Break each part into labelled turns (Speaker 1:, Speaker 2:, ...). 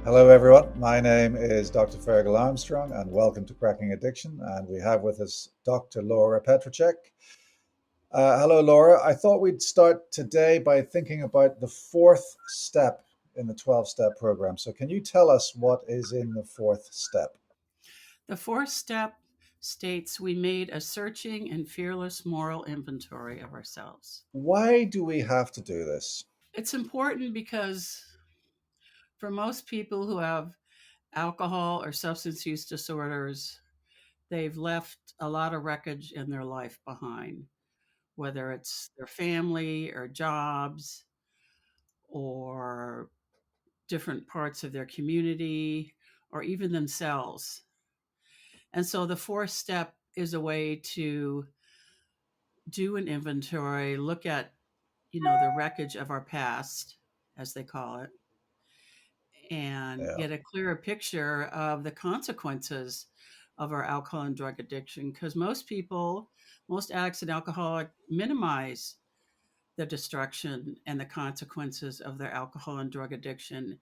Speaker 1: Hello, everyone. My name is Dr. Fergal Armstrong, and welcome to Cracking Addiction. And we have with us Dr. Laura Petracek. Hello, Laura. I thought we'd start today by thinking about the fourth step in the 12-step program. So, can you tell us what is in the fourth step?
Speaker 2: The fourth step states we made a searching and fearless moral inventory of ourselves.
Speaker 1: Why do we have to do this?
Speaker 2: It's important because for most people who have alcohol or substance use disorders, they've left a lot of wreckage in their life behind, whether it's their family or jobs or different parts of their community or even themselves. And so the fourth step is a way to do an inventory, look at, the wreckage of our past, as they call it, and
Speaker 1: Yeah,
Speaker 2: get a clearer picture of the consequences of our alcohol and drug addiction. Because most addicts and alcoholics minimize the destruction and the consequences of their alcohol and drug addiction.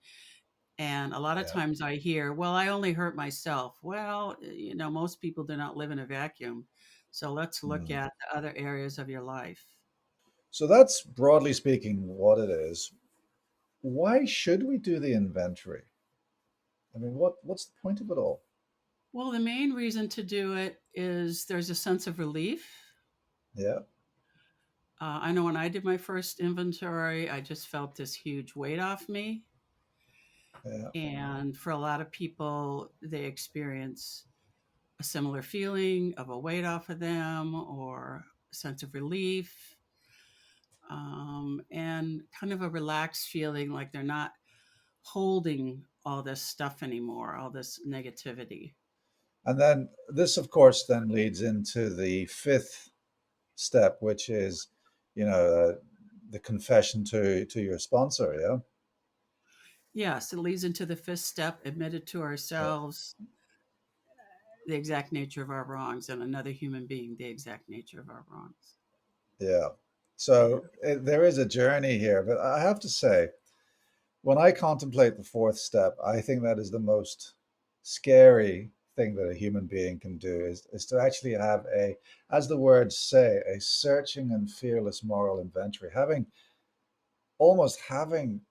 Speaker 2: And a lot of
Speaker 1: yeah.
Speaker 2: times I hear, well, I only hurt myself. Well, most people do not live in a vacuum. So let's look
Speaker 1: Mm.
Speaker 2: at the other areas of your life.
Speaker 1: So, that's broadly speaking what it is. Why should we do the inventory? I mean, what's the point of it all?
Speaker 2: Well, the main reason to do it is there's a sense of relief.
Speaker 1: Yeah,
Speaker 2: I know when I did my first inventory, I just felt this huge weight off me.
Speaker 1: yeah.
Speaker 2: And for a lot of people, they experience a similar feeling of a weight off of them or a sense of relief, and kind of a relaxed feeling like they're not holding all this stuff anymore, all this negativity.
Speaker 1: And then this, of course, then leads into the fifth step, which is, you know, the confession to your sponsor. Yeah.
Speaker 2: Yes, it leads into the fifth step, admitted to
Speaker 1: Yeah.
Speaker 2: ourselves the exact nature of our wrongs and another human being the exact nature of our wrongs.
Speaker 1: Yeah.
Speaker 2: Yeah.
Speaker 1: So there is a journey here, but I have to say, when I contemplate the fourth step, I think that is the most scary thing that a human being can do is to actually have as the words say, a searching and fearless moral inventory, almost having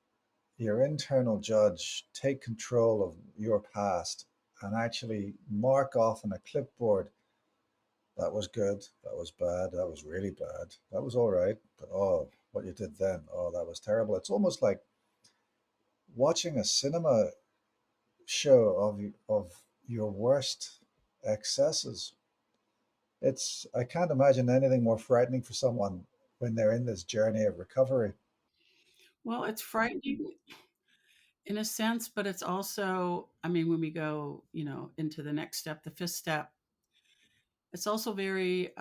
Speaker 1: your internal judge take control of your past and actually mark off on a clipboard that was good, that was bad, that was really bad, that was all right, but oh, what you did then, oh, that was terrible. It's almost like watching a cinema show of your worst excesses. I can't imagine anything more frightening for someone when they're in this journey of recovery.
Speaker 2: Well, it's frightening in a sense, but it's also, I mean, when we go, into the next step, the fifth step, it's also very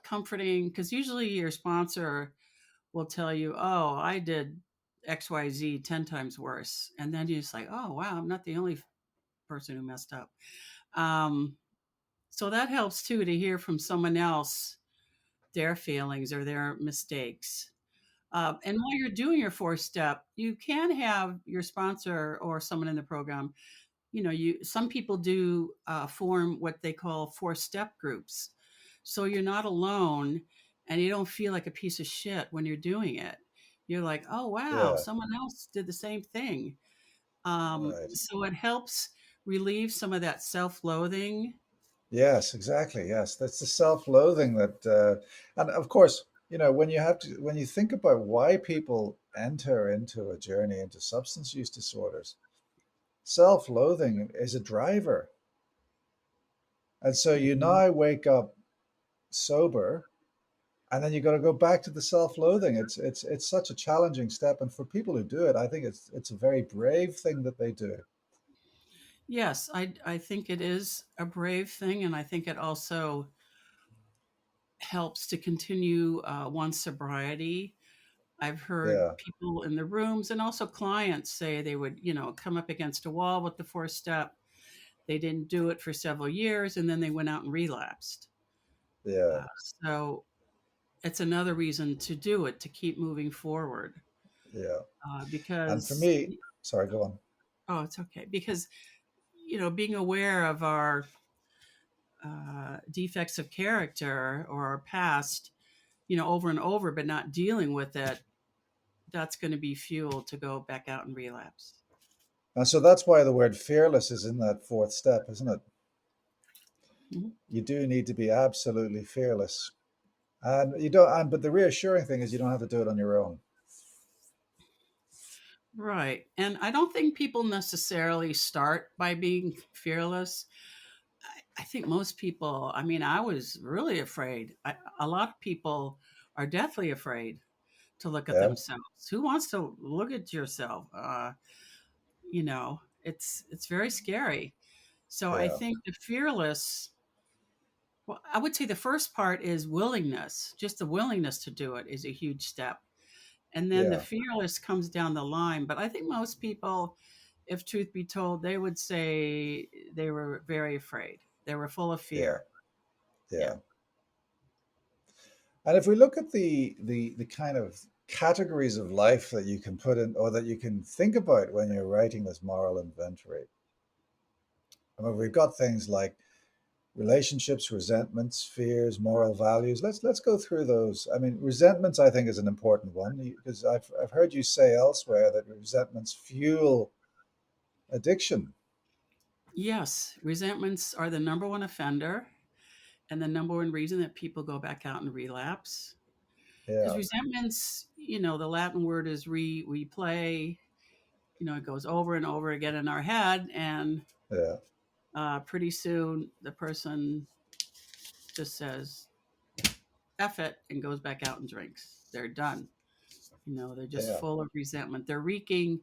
Speaker 2: comforting because usually your sponsor will tell you, oh, I did XYZ 10 times worse. And then you're just like, oh, wow, I'm not the only person who messed up. Um, so that helps too to hear from someone else their failings or their mistakes. And while you're doing your fourth step, you can have your sponsor or someone in the program. You some people do form what they call four-step groups, so you're not alone, and you don't feel like a piece of shit when you're doing it. You're like, oh wow,
Speaker 1: Yeah,
Speaker 2: someone else did the same thing.
Speaker 1: right.
Speaker 2: So it helps relieve some of that self-loathing.
Speaker 1: Yes, exactly. Yes, that's the self-loathing and of course, when you think about why people enter into a journey into substance use disorders, self-loathing is a driver. And so you
Speaker 2: Mhm.
Speaker 1: now wake up sober, and then you got to go back to the self-loathing. It's such a challenging step, and for people who do it, I think it's a very brave thing that they do.
Speaker 2: Yes, I think it is a brave thing, and I think it also helps to continue one's sobriety. I've heard
Speaker 1: Yeah,
Speaker 2: people in the rooms and also clients say they would, come up against a wall with the fourth step. They didn't do it for several years and then they went out and relapsed.
Speaker 1: yeah,
Speaker 2: Uh, so it's another reason to do it, to keep moving forward.
Speaker 1: yeah. And for
Speaker 2: Because,
Speaker 1: me, sorry, go on.
Speaker 2: Oh, it's okay because being aware of our defects of character or our past, over and over, but not dealing with it, that's going to be fuel to go back out and relapse.
Speaker 1: And so that's why the word fearless is in that fourth step, isn't it?
Speaker 2: Mhm.
Speaker 1: You do need to be absolutely fearless. And you don't, and but the reassuring thing is you don't have to do it on your own.
Speaker 2: Right. And I don't think people necessarily start by being fearless. I think most people, I mean, I was really afraid. A lot of people are deathly afraid to look at
Speaker 1: Yeah,
Speaker 2: themselves. Who wants to look at yourself? It's very scary. So I
Speaker 1: yeah,
Speaker 2: think the fearless, well, I would say the first part is willingness. Just the willingness to do it is a huge step. And then the
Speaker 1: yeah,
Speaker 2: fearless comes down the line. But I think most people, if truth be told, they would say they were very afraid. They were full of
Speaker 1: yeah,
Speaker 2: fear. Yeah.
Speaker 1: yeah. And if we look at the kind of categories of life that you can put in or that you can think about when you're writing this moral inventory, I mean, we've got things like relationships, resentments, fears, moral values. Let's go through those. I mean, resentments I think is an important one because I've heard you say elsewhere that resentments fuel addiction.
Speaker 2: Yes, resentments are the number one offender and the number one reason that people go back out and relapse. Because
Speaker 1: Yeah,
Speaker 2: resentments, the Latin word is replay. It goes over and over again in our head, and
Speaker 1: yeah,
Speaker 2: pretty soon the person just says "eff it" and goes back out and drinks. They're done. They're just
Speaker 1: yeah,
Speaker 2: full of resentment. They're reeking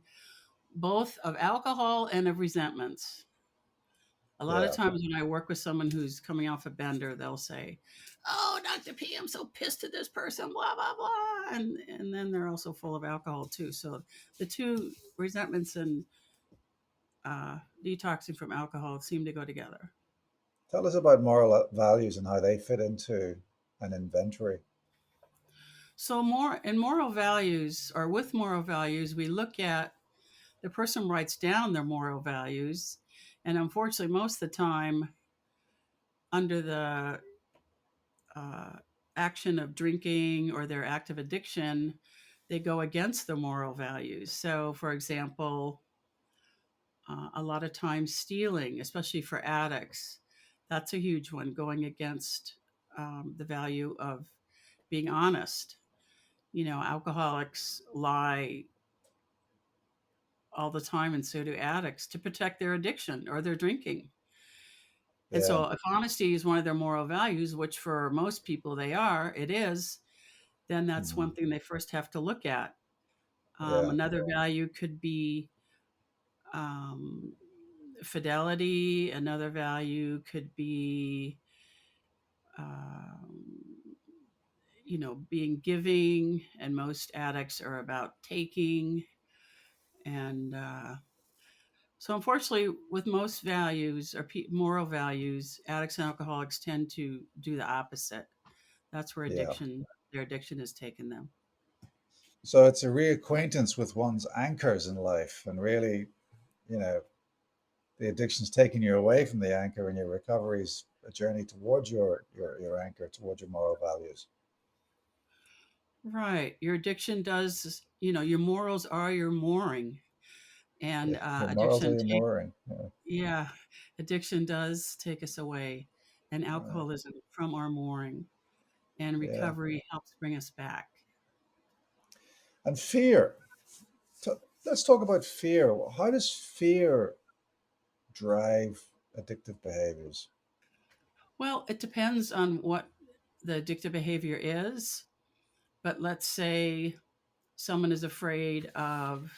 Speaker 2: both of alcohol and of resentments. A lot of
Speaker 1: yeah,
Speaker 2: times when I work with someone who's coming off a bender, they'll say, "Oh, Dr. P, I'm so pissed at this person, blah blah blah," and then they're also full of alcohol too. So the two, resentments and detoxing from alcohol, seem to go together.
Speaker 1: Tell us about moral values and how they fit into an inventory.
Speaker 2: So more in moral values, or with moral values, we look at the person writes down their moral values, and unfortunately, most of the time, under the uh, action of drinking or their active addiction, they go against the moral values. So, for example, a lot of times stealing, especially for addicts, that's a huge one, going against the value of being honest. Alcoholics lie all the time, and so do addicts, to protect their addiction or their drinking. And
Speaker 1: Yeah,
Speaker 2: so, if honesty is one of their moral values, which for most people it is, then that's
Speaker 1: mhm,
Speaker 2: one thing they first have to look at.
Speaker 1: yeah,
Speaker 2: Another value could be um, fidelity. Another value could be, um, being giving. And most addicts are about taking. And so, unfortunately, with most values or moral values, addicts and alcoholics tend to do the opposite. That's where
Speaker 1: yeah.
Speaker 2: their addiction has taken them.
Speaker 1: So it's a reacquaintance with one's anchors in life, and really, you know, the addiction's taking you away from the anchor, and your recovery's a journey towards your anchor, towards your moral values.
Speaker 2: Right. Your addiction does, your morals are your mooring. And
Speaker 1: Yeah, your morals are your
Speaker 2: take,
Speaker 1: mooring. Yeah,
Speaker 2: yeah, addiction does take us away, and
Speaker 1: yeah,
Speaker 2: alcoholism from our mooring, and
Speaker 1: yeah.
Speaker 2: recovery helps bring us back.
Speaker 1: And fear. Let's talk about fear. How does fear drive addictive behaviors?
Speaker 2: Well, it depends on what the addictive behavior is, but let's say someone is afraid of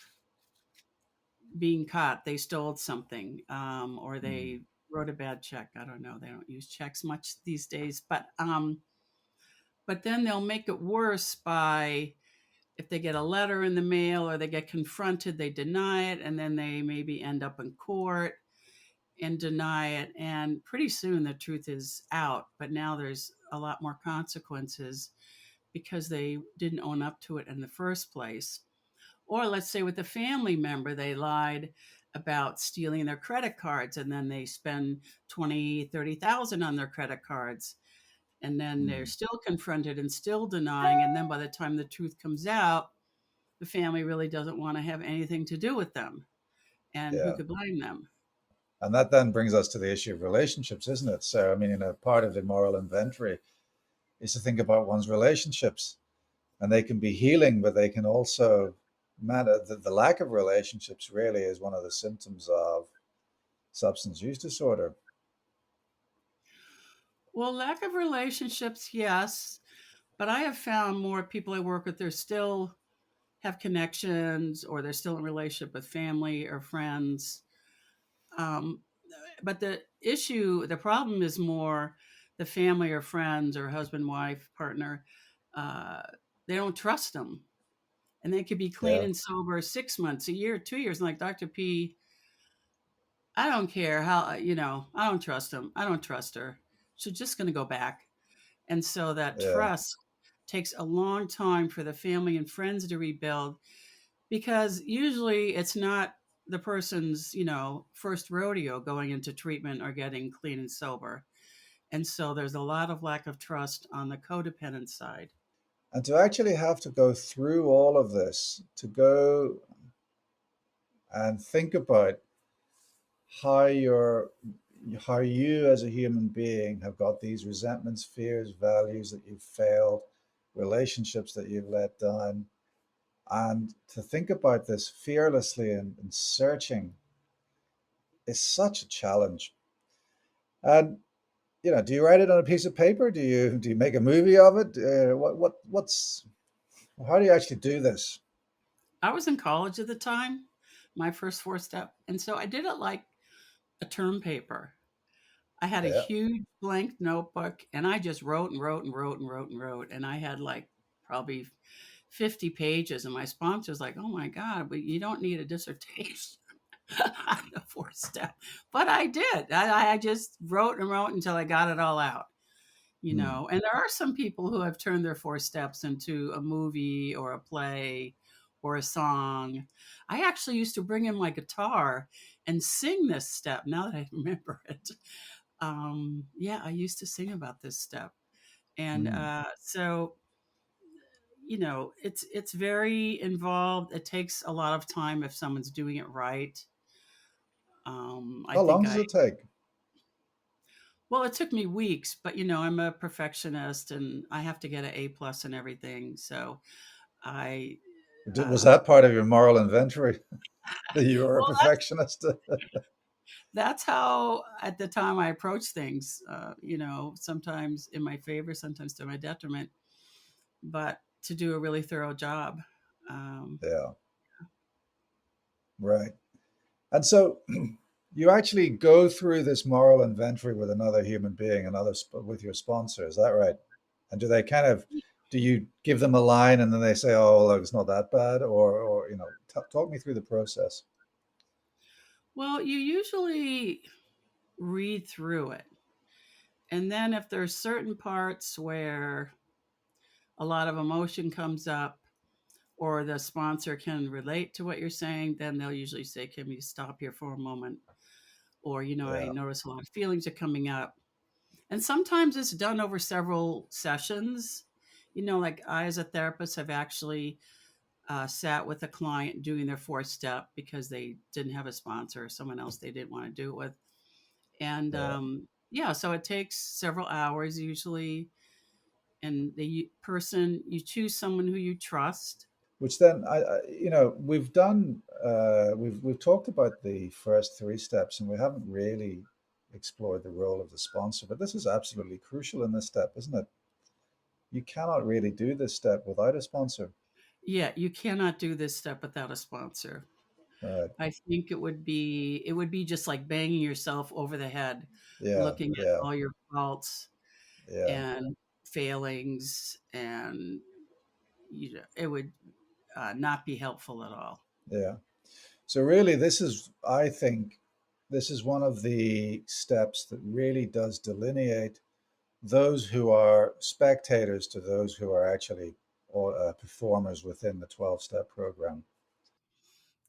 Speaker 2: being caught. They stole something, or
Speaker 1: Mm,
Speaker 2: they wrote a bad check. I don't know. They don't use checks much these days, but then they'll make it worse by, if they get a letter in the mail or they get confronted, they deny it, and then they maybe end up in court and deny it. And pretty soon the truth is out, but now there's a lot more consequences because they didn't own up to it in the first place. Or let's say with a family member, they lied about stealing their credit cards, and then they spend 20, 30,000 on their credit cards, and then they're
Speaker 1: Mm.
Speaker 2: still confronted and still denying, and then by the time the truth comes out, the family really doesn't want to have anything to do with them, and who
Speaker 1: Yeah.
Speaker 2: could blame them?
Speaker 1: And that then brings us to the issue of relationships, isn't it? So, I mean, part of the moral inventory is to think about one's relationships, and they can be healing, but they can also matter. The lack of relationships really is one of the symptoms of substance use disorder.
Speaker 2: Well, lack of relationships, yes, but I have found more people I work with, they're still have connections, or they're still in relationship with family or friends. Um, but the problem is more the family or friends or husband, wife, partner. Uh, they don't trust them, and they could be clean
Speaker 1: Yeah,
Speaker 2: and sober 6 months, a year, 2 years. And like Dr. P, I don't care how, I don't trust him. I don't trust her. She's just going to go back. And so that
Speaker 1: yeah.
Speaker 2: trust takes a long time for the family and friends to rebuild, because usually it's not the person's, first rodeo going into treatment or getting clean and sober. And so there's a lot of lack of trust on the codependent side.
Speaker 1: And to actually have to go through all of this, to go and think about how you're how you as a human being have got these resentments, fears, values that you've failed, relationships that you've let down, and to think about this fearlessly and searching is such a challenge. And do you write it on a piece of paper? Do you make a movie of it? What's how do you actually do this?
Speaker 2: I was in college at the time, my first four step. And so I did it like a term paper. I had a
Speaker 1: Yeah.
Speaker 2: huge blank notebook, and I just wrote and wrote and wrote and wrote and wrote. And I had like probably 50 pages. And my sponsor's like, oh my God, but you don't need a dissertation on the four step. But I did. I just wrote and wrote until I got it all out.
Speaker 1: Hmm.
Speaker 2: And there are some people who have turned their four steps into a movie or a play or a song. I actually used to bring in my guitar and sing this step now that I remember it. Yeah, I used to sing about this step. And
Speaker 1: Hmm.
Speaker 2: so, it's very involved. It takes a lot of time if someone's doing it right. I
Speaker 1: How long
Speaker 2: think
Speaker 1: does it take?
Speaker 2: well, it took me weeks, but I'm a perfectionist and I have to get an A plus and everything. So I,
Speaker 1: Was
Speaker 2: uh,
Speaker 1: that part of your moral inventory that you were a
Speaker 2: well,
Speaker 1: perfectionist?
Speaker 2: that's how at the time I approach things, sometimes in my favor, sometimes to my detriment, but to do a really thorough job. Um,
Speaker 1: Yeah, right. And so you actually go through this moral inventory with another human being, with your sponsor. Is that right? And do they do you give them a line and then they say, "Oh, well, it's not that bad," or talk me through the process.
Speaker 2: well, you usually read through it. And then if there's certain parts where a lot of emotion comes up, or the sponsor can relate to what you're saying, then they'll usually say, can we stop here for a moment? Or, I
Speaker 1: Yeah,
Speaker 2: notice a lot of feelings are coming up. And sometimes it's done over several sessions. Like I, as a therapist, have actually sat with a client doing their fourth step because they didn't have a sponsor or someone else they didn't want to do it with. And
Speaker 1: yeah.
Speaker 2: yeah, so it takes several hours usually. And the person, you choose someone who you trust.
Speaker 1: Which then we've done we've talked about the first three steps, and we haven't really explored the role of the sponsor. But this is absolutely crucial in this step, isn't it? You cannot really do this step without a sponsor.
Speaker 2: Yeah, you cannot do this step without a sponsor.
Speaker 1: Right.
Speaker 2: I think it would be just like banging yourself over the head,
Speaker 1: Yeah,
Speaker 2: looking at
Speaker 1: yeah,
Speaker 2: all your faults
Speaker 1: yeah,
Speaker 2: and failings, and it would not be helpful at all.
Speaker 1: yeah. So really, I think, this is one of the steps that really does delineate those who are spectators to those who are actually performers within the 12-step program.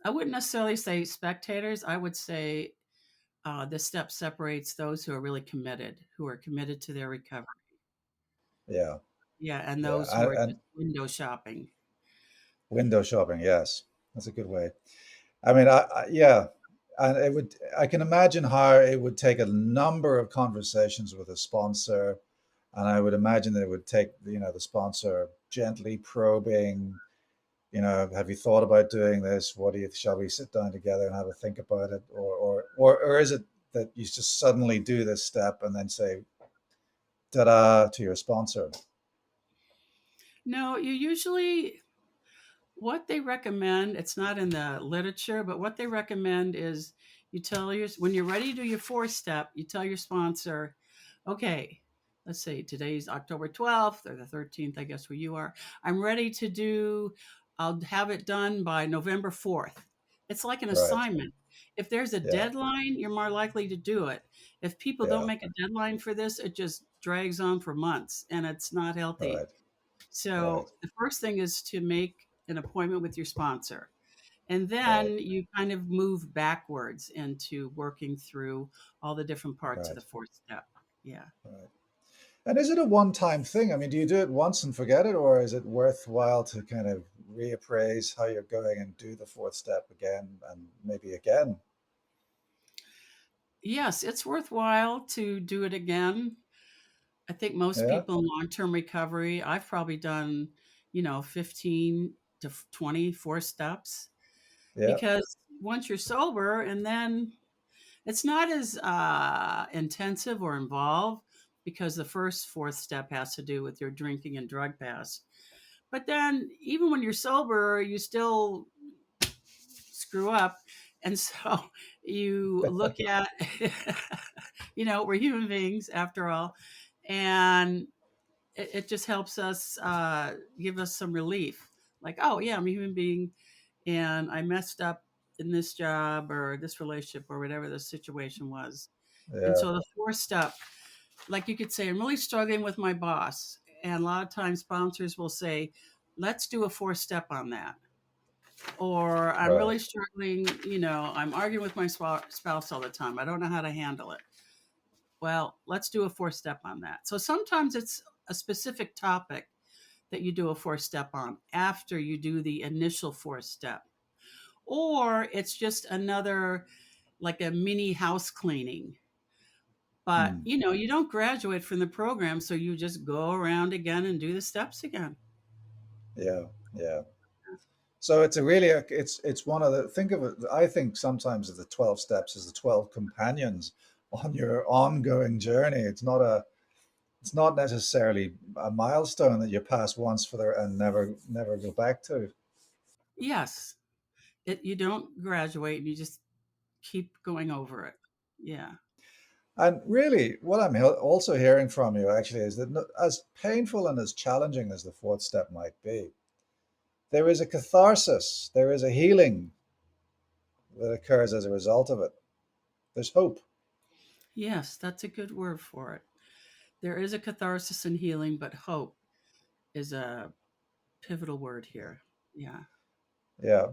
Speaker 2: I wouldn't necessarily say spectators. I would say this step separates those who are committed to their recovery.
Speaker 1: Yeah,
Speaker 2: Yeah, and
Speaker 1: yeah,
Speaker 2: those who are
Speaker 1: and
Speaker 2: just window shopping.
Speaker 1: window shopping. Yes, that's a good way. I mean, yeah, and it would. I can imagine how it would take a number of conversations with a sponsor, and I would imagine that it would take, the sponsor gently probing. Have you thought about doing this? What do you? Shall we sit down together and have a think about it, or is it that you just suddenly do this step and then say "ta-da" to your sponsor?
Speaker 2: No, you usually what they recommend, it's not in the literature, but what they recommend is when you're ready to do your fourth step, you tell your sponsor, okay, let's say today's October 12th or the 13th, I guess where you are. I'll have it done by November 4th. It's like an
Speaker 1: Right.
Speaker 2: assignment. If there's a
Speaker 1: Yeah.
Speaker 2: deadline, you're more likely to do it. If people don't
Speaker 1: Yeah.
Speaker 2: make a deadline for this, it just drags on for months and it's not healthy.
Speaker 1: Right. Right.
Speaker 2: So the first thing is to make an appointment with your sponsor. And
Speaker 1: Right.
Speaker 2: then you kind of move backwards into working through all the different parts of the
Speaker 1: Right.
Speaker 2: fourth step. Yeah.
Speaker 1: Right. And is it a one-time thing? I mean, do you do it once and forget it, or is it worthwhile to kind of reappraise how you're going and do the fourth step again and maybe again?
Speaker 2: Yes, it's worthwhile to do it again. I think most
Speaker 1: Yeah.
Speaker 2: people in long-term recovery, I've probably done, 15 to 24 steps
Speaker 1: Yeah.
Speaker 2: because once you're sober and then it's not as intensive or involved because the first fourth step has to do with your drinking and drug past. But then, even when you're sober, you still screw up. And so you look at, we're human beings after all. And it just helps us give us some relief. Like, oh, yeah, I'm a human being and I messed up in this job or this relationship or whatever the situation was. And
Speaker 1: Yeah.
Speaker 2: so the fourth step, like you could say, I'm really struggling with my boss. And a lot of times sponsors will say, let's do a fourth step on that. Or I'm
Speaker 1: Right.
Speaker 2: really struggling, I'm arguing with my spouse all the time. I don't know how to handle it. Well, let's do a fourth step on that. So sometimes it's a specific topic that you do a fourth step on after you do the initial fourth step. Or it's just another, like a mini house cleaning. But,
Speaker 1: Hmm.
Speaker 2: you don't graduate from the program, so you just go around again and do the steps again.
Speaker 1: Yeah. Yeah. So it's a really it's one of the think of it. I think sometimes of the 12 steps as the 12 companions on your ongoing journey. It's not necessarily a milestone that you pass once for the and never go back to.
Speaker 2: Yes, you don't graduate, and you just keep going over it. Yeah.
Speaker 1: And really, what I'm also hearing from you actually is that as painful and as challenging as the fourth step might be, there is a catharsis, there is a healing that occurs as a result of it. There's hope.
Speaker 2: Yes, that's a good word for it. There is a catharsis and healing, but hope is a pivotal word here. Yeah.
Speaker 1: Yeah.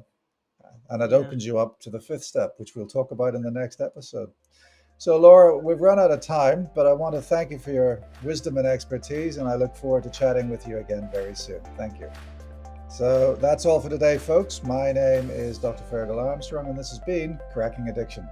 Speaker 1: And it
Speaker 2: Yeah.
Speaker 1: opens you up to the fifth step, which we'll talk about in the next episode. So, Laura, we've run out of time, but I want to thank you for your wisdom and expertise, and I look forward to chatting with you again very soon. Thank you. So, that's all for today, folks. My name is Dr. Fergal Armstrong, and this has been Cracking Addiction.